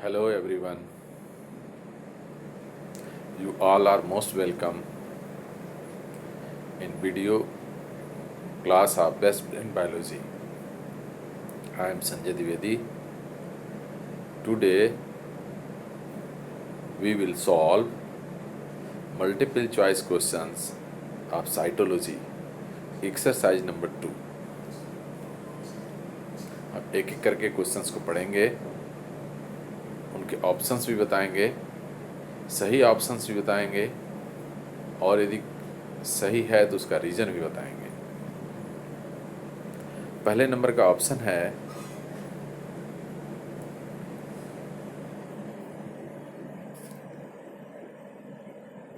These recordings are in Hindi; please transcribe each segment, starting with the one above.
Hello everyone, you all are most welcome in video class of Best Brain Biology. I am Sanjay Dwivedi. Today we will solve multiple choice questions of cytology, exercise number 2. अब एक एक करके क्वेश्चंस को पढ़ेंगे, उनके ऑप्शंस भी बताएंगे, सही ऑप्शंस भी बताएंगे और यदि सही है तो उसका रीजन भी बताएंगे। पहले नंबर का ऑप्शन है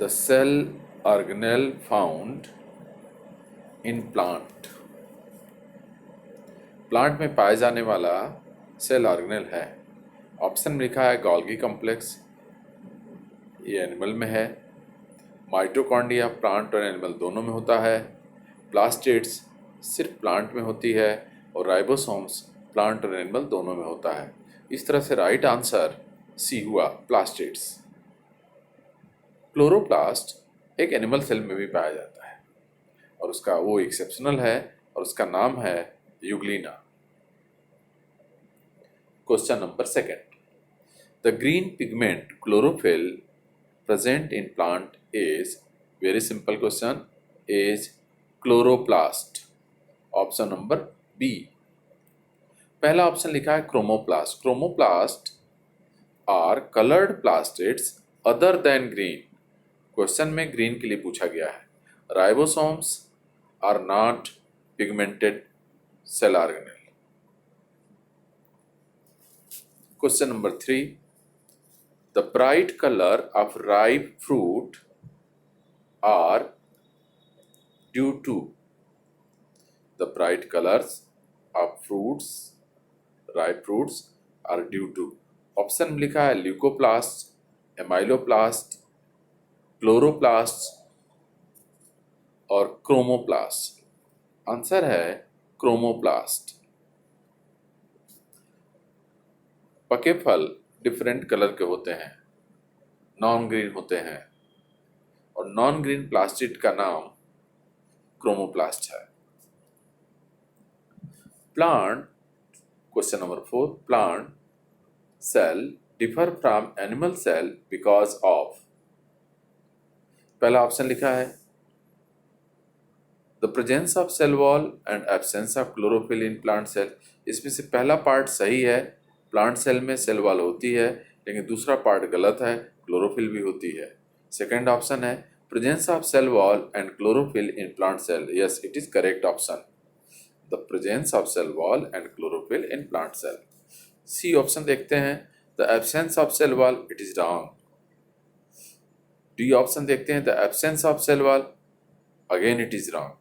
the cell organelle found in plant. Plant में पाए जाने वाला सेल ऑर्गेनेल है। ऑप्शन में लिखा है गोल्गी कॉम्प्लेक्स, ये एनिमल में है। माइटोकॉन्ड्रिया प्लांट और एनिमल दोनों में होता है। प्लास्टिड्स सिर्फ प्लांट में होती है और राइबोसोम्स प्लांट और एनिमल दोनों में होता है। इस तरह से राइट आंसर सी हुआ, प्लास्टिड्स। क्लोरोप्लास्ट एक एनिमल सेल में भी पाया जाता है और उसका वो एक्सेप्शनल है और उसका नाम है euglena. Question number second, the green pigment chlorophyll present in plant is, very simple question, is chloroplast. Option number B. पहला ऑप्शन लिखा है chromoplast. Chromoplast are coloured plastids other than green. Question में ग्रीन के लिए पूछा गया है। Ribosomes are not pigmented cell organelle. Question number 3, the bright color of ripe fruit are due to, the bright colors of fruits, ripe fruits are due to, option में लिखा है ल्यूकोप्लास्ट, एमाइलोप्लास्ट, क्लोरोप्लास्ट और क्रोमोप्लास्ट। आंसर है क्रोमोप्लास्ट। पके फल डिफरेंट कलर के होते हैं, नॉन ग्रीन होते हैं और नॉन ग्रीन प्लास्टिड का नाम क्रोमोप्लास्ट है। Plant, question number 4, plant cell differ from animal cell because of. पहला ऑप्शन लिखा है the presence of cell wall and absence of chlorophyll in plant cell. इसमें से पहला पार्ट सही है, प्लांट सेल में सेल वॉल होती है, लेकिन दूसरा पार्ट गलत है, क्लोरोफिल भी होती है। सेकंड ऑप्शन है presence of cell wall and chlorophyll in plant cell. Yes, it is correct option, the presence of cell wall and chlorophyll in plant cell. C option देखते हैं, the absence of cell wall, it is wrong. D option देखते हैं, the absence of cell wall, again it is wrong.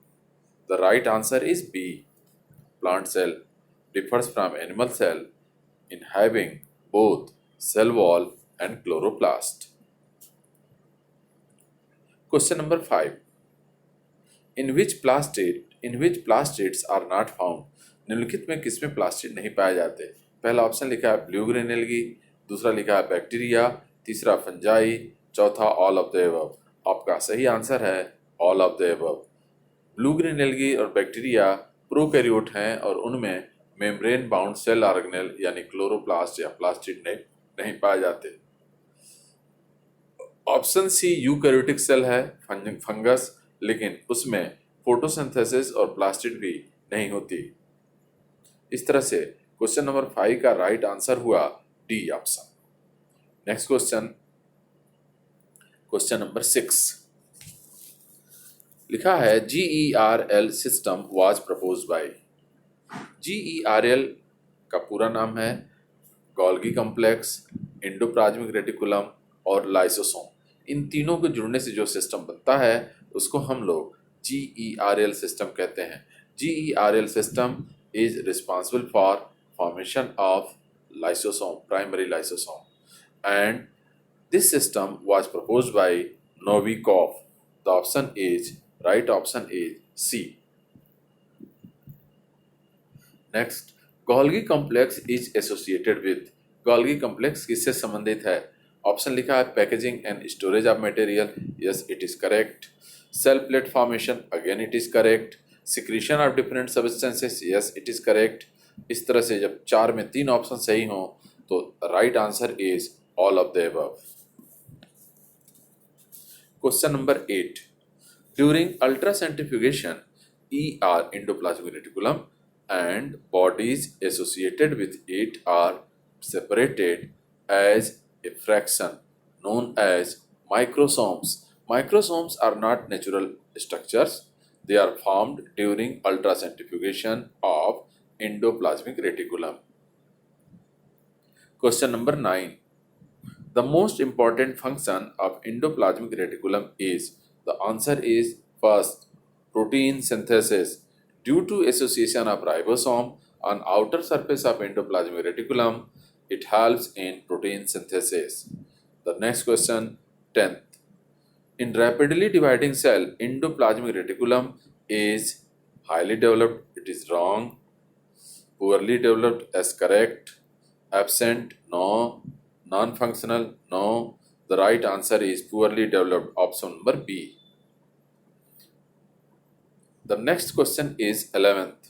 The right answer is B, plant cell differs from animal cell in having both cell wall and chloroplast. Question number 5, in which plastids are not found? निम्नलिखित में किसमें प्लास्टिड नहीं पाए जाते? पहला ऑप्शन लिखा है ब्लू ग्रीन एल्गी, दूसरा लिखा है बैक्टीरिया, तीसरा फंजाई, चौथा ऑल ऑफ द अबव। आपका सही आंसर है all of the above. Blue green algae और बैक्टीरिया प्रोकैरियोट हैं और उनमें मेम्ब्रेन बाउंड सेल ऑर्गेनेल यानी क्लोरोप्लास्ट या प्लास्टिड नहीं पाए जाते। ऑप्शन सी यूकैरियोटिक सेल है, फंगस, लेकिन उसमें फोटोसिंथेसिस और प्लास्टिड भी नहीं होती। इस तरह से क्वेश्चन नंबर 5 का राइट आंसर हुआ D option. Next question, question number 6 लिखा है GERL system was proposed by. GERL का पूरा नाम है गोल्गी कॉम्प्लेक्स, एंडोप्लाज्मिक रेटिकुलम और लाइसोसोम। इन तीनों के जुड़ने से जो सिस्टम बनता है उसको हम लोग GERL सिस्टम कहते हैं। GERL system is responsible for formation of lysosome, primary lysosome, and this system was proposed by Novikov. The option is right option is C. Next, Golgi complex is associated with Golgi complex किससे संबंधित है? ऑप्शन लिखा है packaging and storage of material, yes it is correct. Cell plate formation, again it is correct. Secretion of different substances, yes it is correct. इस तरह से जब 4 में 3 ऑप्शन सही हों तो right answer is all of the above. Question number 8, during ultracentrifugation ER endoplasmic reticulum and bodies associated with it are separated as a fraction known as microsomes. Microsomes are not natural structures. They are formed during ultracentrifugation of endoplasmic reticulum. Question number 9. The most important function of endoplasmic reticulum is, the answer is first, protein synthesis. Due to association of ribosome on outer surface of endoplasmic reticulum, it helps in protein synthesis. The next question, 10th. In rapidly dividing cell, endoplasmic reticulum is highly developed, it is wrong. Poorly developed, as correct. Absent, no. Non-functional, no. The right answer is poorly developed, option number B. The next question is 11th.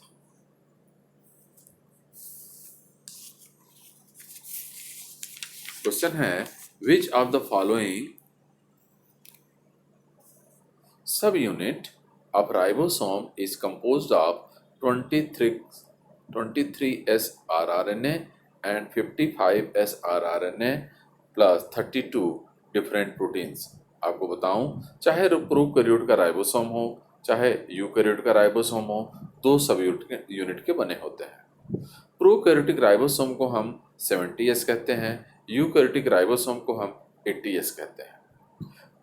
Question है, which of the following subunit of ribosome is composed of 23S rRNA and 55S rRNA plus 32 different proteins? आपको बताऊं, चाहे प्रोकैरियोट का राइबोसोम हो चाहे यूकैरियोट का राइबोसोम हो, दो सब यूनिट के बने होते हैं। प्रोकैरियोटिक राइबोसोम को हम 70S कहते हैं, यूकैरियोटिक राइबोसोम को हम 80S कहते हैं।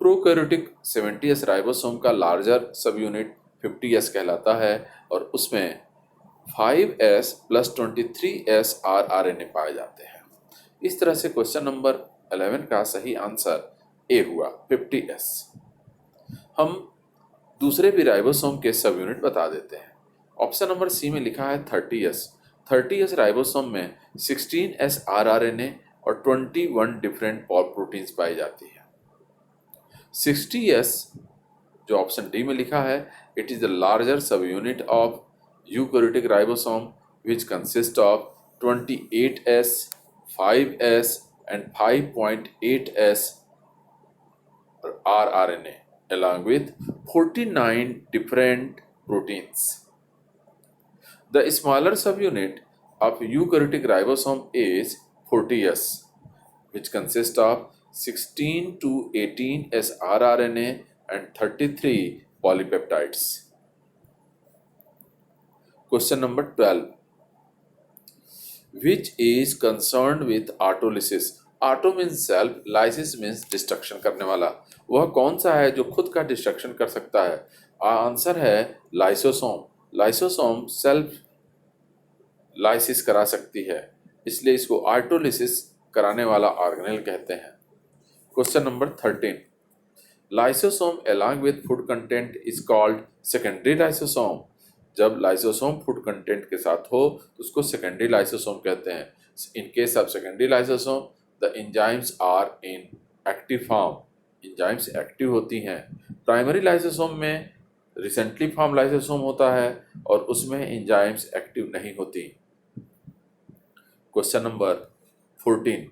प्रोकैरियोटिक 70S राइबोसोम का लार्जर सब यूनिट 50S कहलाता है और उसमें 5S प्लस 23S rRNA पाए जाते हैं। इस तरह से क्वेश्चन नंबर 11 का सही आंसर ए हुआ 50S। हम दूसरे भी राइबोसोम के सब यूनिट बता देते हैं। ऑप्शन नंबर सी में लिखा है 30S। 30S राइबोसोम में 16S rRNA और 21 डिफरेंट प्रोटीन्स पाई जाती है। 60S जो ऑप्शन डी में लिखा है, इट इज द लार्जर सब unit of eukaryotic ribosome which consists of 28S, 5S and 5.8S rRNA along with 49 different proteins. The smaller subunit of eukaryotic ribosome is 40S, which consists of 16 to 18S rRNA and 33 polypeptides. Question number 12. Which is concerned with autolysis? Auto means self, lysis means destruction करने वाला। वह कौन सा है जो खुद का डिस्ट्रक्शन कर सकता है? आंसर है लाइसोसोम। लाइसोसोम सेल्फ लाइसिस करा सकती है, इसलिए इसको ऑटोलिसिस कराने वाला ऑर्गेनेल कहते हैं। Question number 13. Lysosome along with food content is called secondary lysosome. जब लाइसोसोम फूड कंटेंट के साथ हो तो उसको सेकेंडरी लाइसोसोम कहते हैं। In case of secondary lysosome the enzymes are in active form, enzymes active होती हैं। प्राइमरी लाइसोसोम में रिसेंटली फॉर्म लाइसोसोम होता है और उसमें एंजाइम्स एक्टिव नहीं होती। Question number 14.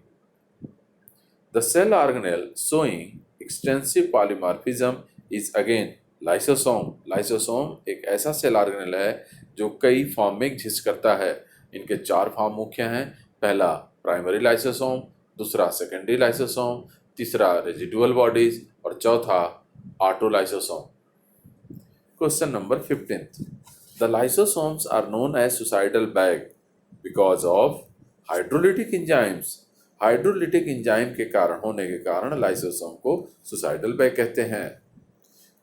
The cell organelle showing extensive polymorphism is again lysosome. Lysosome एक ऐसा सेल ऑर्गेनेल है जो कई फॉर्म में एग्जिस्ट करता है। इनके 4 फॉर्म मुख्य हैं। पहला प्राइमरी लाइसोसोम, दूसरा सेकेंडरी लाइसोसोम, तीसरा रेजिडुअल बॉडीज और चौथा autolysosome. Question number 15. The lysosomes are known as suicidal bag because of hydrolytic enzymes. Hydrolytic enzyme के कारण होने के कारण लाइसोसोम को सुसाइडल बैग कहते हैं।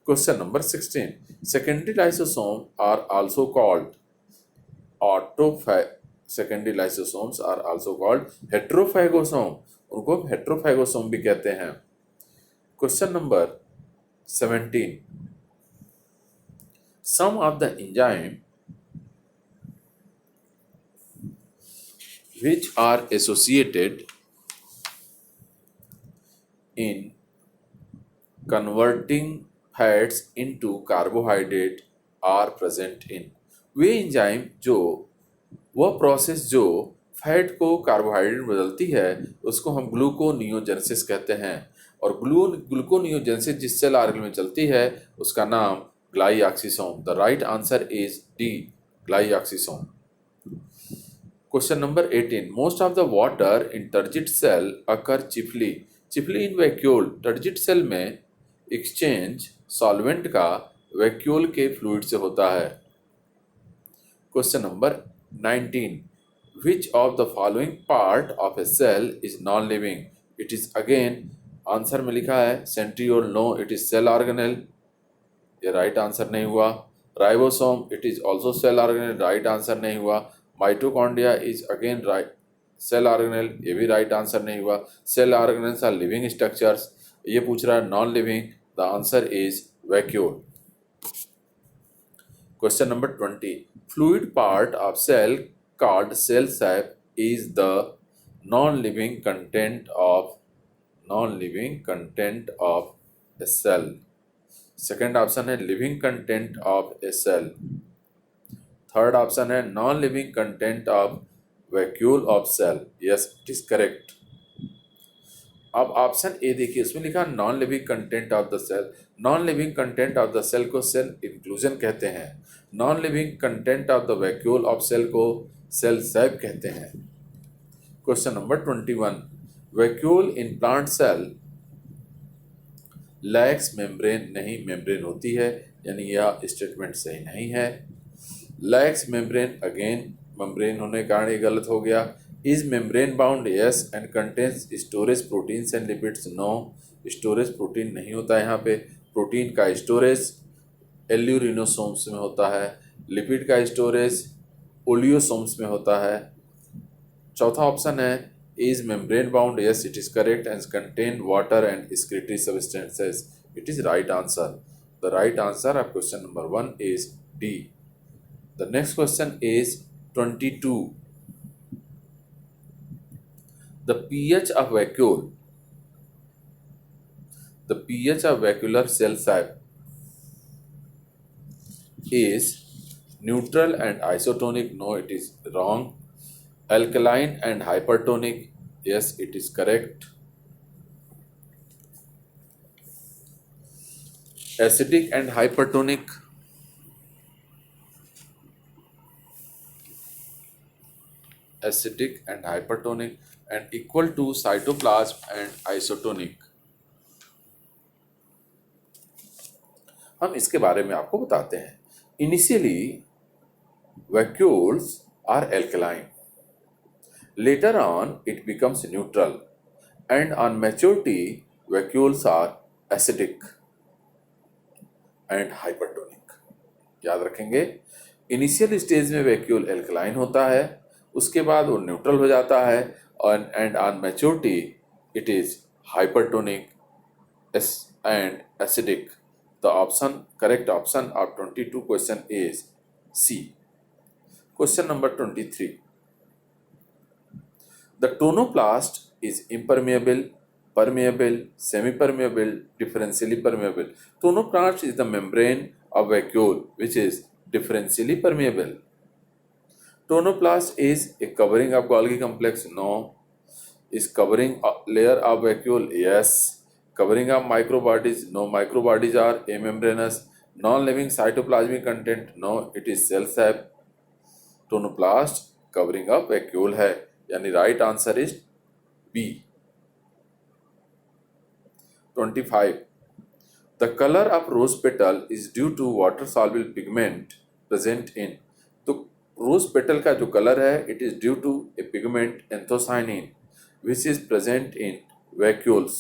Question number 16. Secondary lysosomes are also called secondary lysosomes are also called heterophagosome. उनको heterophagosome भी कहते हैं। Question number 17. Some of the enzyme which are associated in converting fats into carbohydrate are present in। Way enzyme जो वह प्रोसेस जो फैट को कार्बोहाइड्रेट में बदलती है उसको हम ग्लूकोनियोजेनेसिस कहते हैं। और ग्लूकोनियोजेनेसिस जिस सेल आर्गन में चलती है उसका नाम glyoxysome. The right answer is D, glyoxysome. Question number 18. Most of the water in turgid cell occur chiefly in vacuole। turgid cell में exchange solvent का vacuole के fluid से होता है। Question number 19. Which of the following part of a cell is non-living? It is again answer में लिखा है centriole, no it is cell organelle, ये राइट आंसर नहीं हुआ। Ribosome it is also cell organelle, right answer नहीं हुआ। Mitochondria is again right cell organelle, ये भी राइट आंसर नहीं हुआ। Cell organelles are living structures, ये पूछ रहा है non living, the answer is vacuole. Question number 20. Fluid part of cell called cell sap is the non living content of a cell. Second option है living content of a cell. Third option है non living content of vacuole of cell. Yes it is correct. अब ऑप्शन ए देखिए, इसमें लिखा non living content of the cell. Non living content of the cell को सेल इंक्लूजन कहते हैं। Non living content of the vacuole of cell को सेल सैप कहते हैं। Question number 21. Vacuole in plant cell lacks membrane, नहीं मेम्ब्रेन होती है, यानी यह स्टेटमेंट सही नहीं है। लैक्स मेम्ब्रेन, अगेन मेम्ब्रेन होने के कारण ये गलत हो गया। Is membrane bound, yes, and contains storage proteins and lipids, no storage protein नहीं होता है यहाँ पे। प्रोटीन का स्टोरेज एल्यूरिनोसोम्स में होता है, लिपिड का स्टोरेज ओलियोसोम्स में होता है। चौथा ऑप्शन है is membrane bound, yes it is correct, and contain water and excretory substances, it is right answer। the right answer of question number 1 is D। the next question is 22. the pH of vacuolar cell sap is neutral and isotonic, no it is wrong। alkaline and hypertonic, yes it is correct। acidic and hypertonic, and equal to cytoplasm and isotonic। हम इसके बारे में आपको बताते हैं। Initially vacuoles are alkaline, later on it becomes neutral, and on maturity vacuoles are acidic and hypertonic। याद रखेंगे, इनिशियल स्टेज में वैक्यूल एल्कलाइन होता है, उसके बाद वो न्यूट्रल हो जाता है, और and on maturity it is hypertonic and acidic. The option correct option of 22 question is C. Question number 23. The tonoplast is impermeable, permeable, semi-permeable, differentially permeable। Tonoplast is the membrane of vacuole which is differentially permeable। Tonoplast is a covering of Golgi complex, no। Is covering a layer of vacuole, yes। Covering of microbodies, no, microbodies are amembranous। Non-living cytoplasmic content, no, it is cell sap। Tonoplast covering of vacuole है, यानी right answer is B. 25. The colour of rose petal is due to water soluble pigment present in. तो रोज पेटल का जो कलर है it is due to a pigment anthocyanin which is present in vacuoles.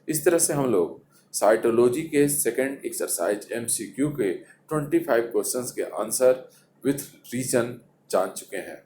इस तरह से हम लोग साइटोलॉजी के सेकेंड एक्सरसाइज MCQ के 25 क्वेश्चंस के आंसर विथ रीजन जान चुके हैं।